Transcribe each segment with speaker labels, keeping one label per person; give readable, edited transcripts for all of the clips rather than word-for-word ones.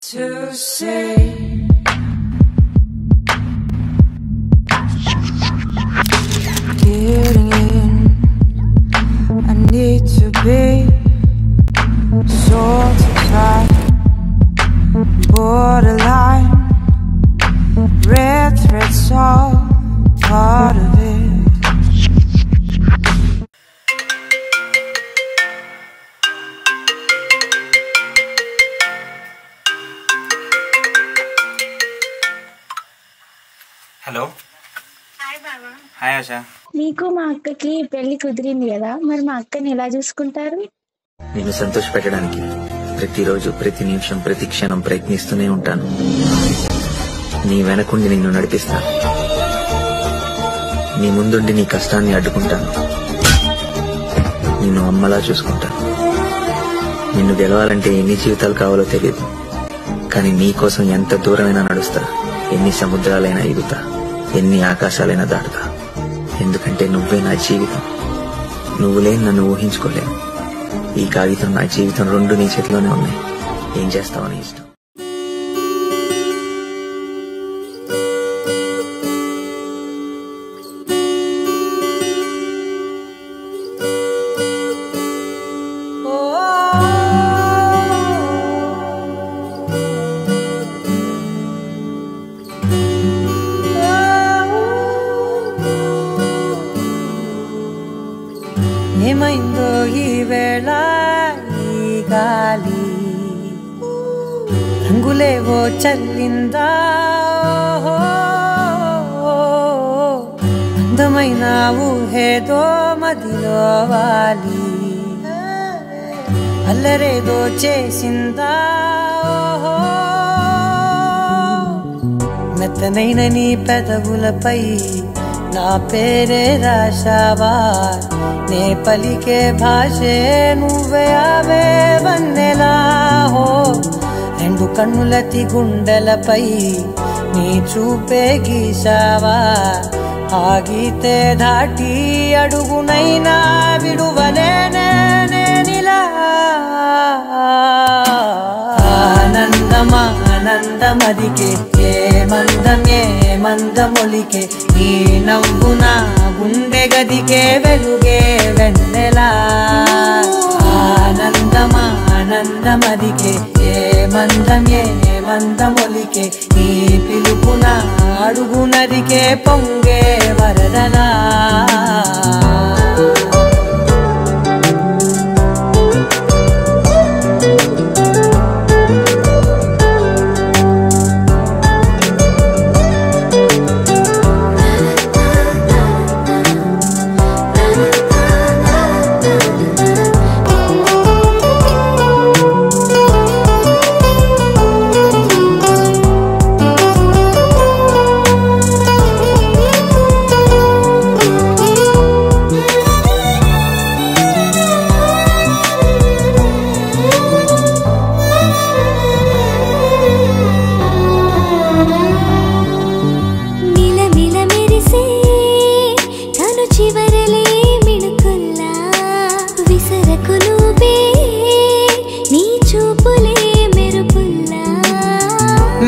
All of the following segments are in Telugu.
Speaker 1: to say. Getting in, I need to be sort of tight, borderline, red threads all part of it.
Speaker 2: Hello.
Speaker 3: Hi Baba.
Speaker 2: Hi ASHA.
Speaker 3: నీకు మా అక్కకి పెళ్లి కుదిరింది కదా, మరి మా అక్కని ఎలా చూసుకుంటారు?
Speaker 4: నేను సంతోష పెట్టడానికి ప్రతిరోజు, ప్రతి నిమిషం, ప్రతి క్షణం ప్రయత్నిస్తూనే ఉంటాను. నీ వెనకుండి నిన్ను నడిపిస్తాను, నీ ముందుండి నీ కష్టాన్ని అడ్డుకుంటాను, నిన్ను అమ్మలా చూసుకుంటాను. నిన్ను గెలవాలంటే ఎన్ని జీవితాలు కావాలో తెలియదు, కానీ నీ కోసం ఎంత దూరమైనా నడుస్తా, ఎన్ని సముద్రాలైనా ఎగుతా, ఎన్ని ఆకాశాలైనా దాటుతా. ఎందుకంటే నువ్వే నా జీవితం. నువ్వు లేని నన్ను ఊహించుకోలేను. ఈ కాగితం, నా జీవితం రెండు నీ చేతిలోనే ఉన్నాయి. ఏం చేస్తావని ఇష్టం.
Speaker 1: ఏమైందో ఈ వేళ ఈ గాలి, రంగులేవో చల్లిందా, అందమైన ఊహేదో మదిలో వాలి, అల్లరేదో చేసిందా, మెత్తనైన నీ పెదవులపై నా పేరే రాశావా, నే పలికే భాషే నువ్వే ఆవే వన్నెలా. హో రెండు కన్నులతి గుండెలపై నీ చూపే గీశావా, ఆగితే దాటి అడుగునైనా విడువలేనే నేనిలా. ఆనందమా ఆనందమదికే, ఏ మందమే మందమొలికే, నీ నవ్వు నా గుండె గదికే వెలుగే వెన్నెలా. ఆనందమా ఆనందమదికే, ఏ మందమే మందమొలికే, నీ పిలుపున అడుగునదికే పొంగే వరదలా.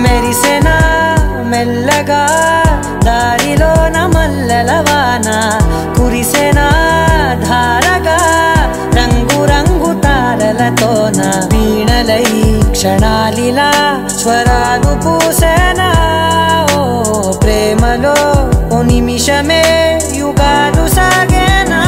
Speaker 1: మెరిసెనా మెల్లగా దారిలో నమల్లెలవాన, కురిసెనా ధారగా రంగు రంగు తారలతోన, వీణలై క్షణాలిలా స్వరాలు పూసేనా. ఓ ప్రేమలో ఓ నిమిషమే యుగాలు సాగేనా.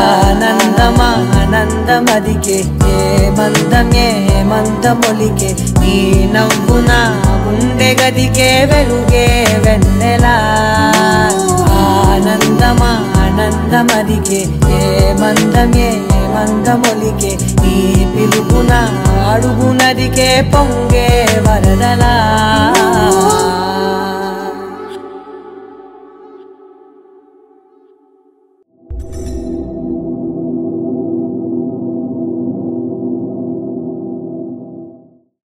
Speaker 1: ఆనందమా ఆనందమదికే, ఏ మందమే మందమొలికే, నీ నవ్వు నా గుండె గదికే వెలుగే వెన్నెలా. ఆనందమా ఆనందమదికే, ఏ మందమే మందమొలికే, నీ పిలుపున అడుగునదికే పొంగే వరదలా.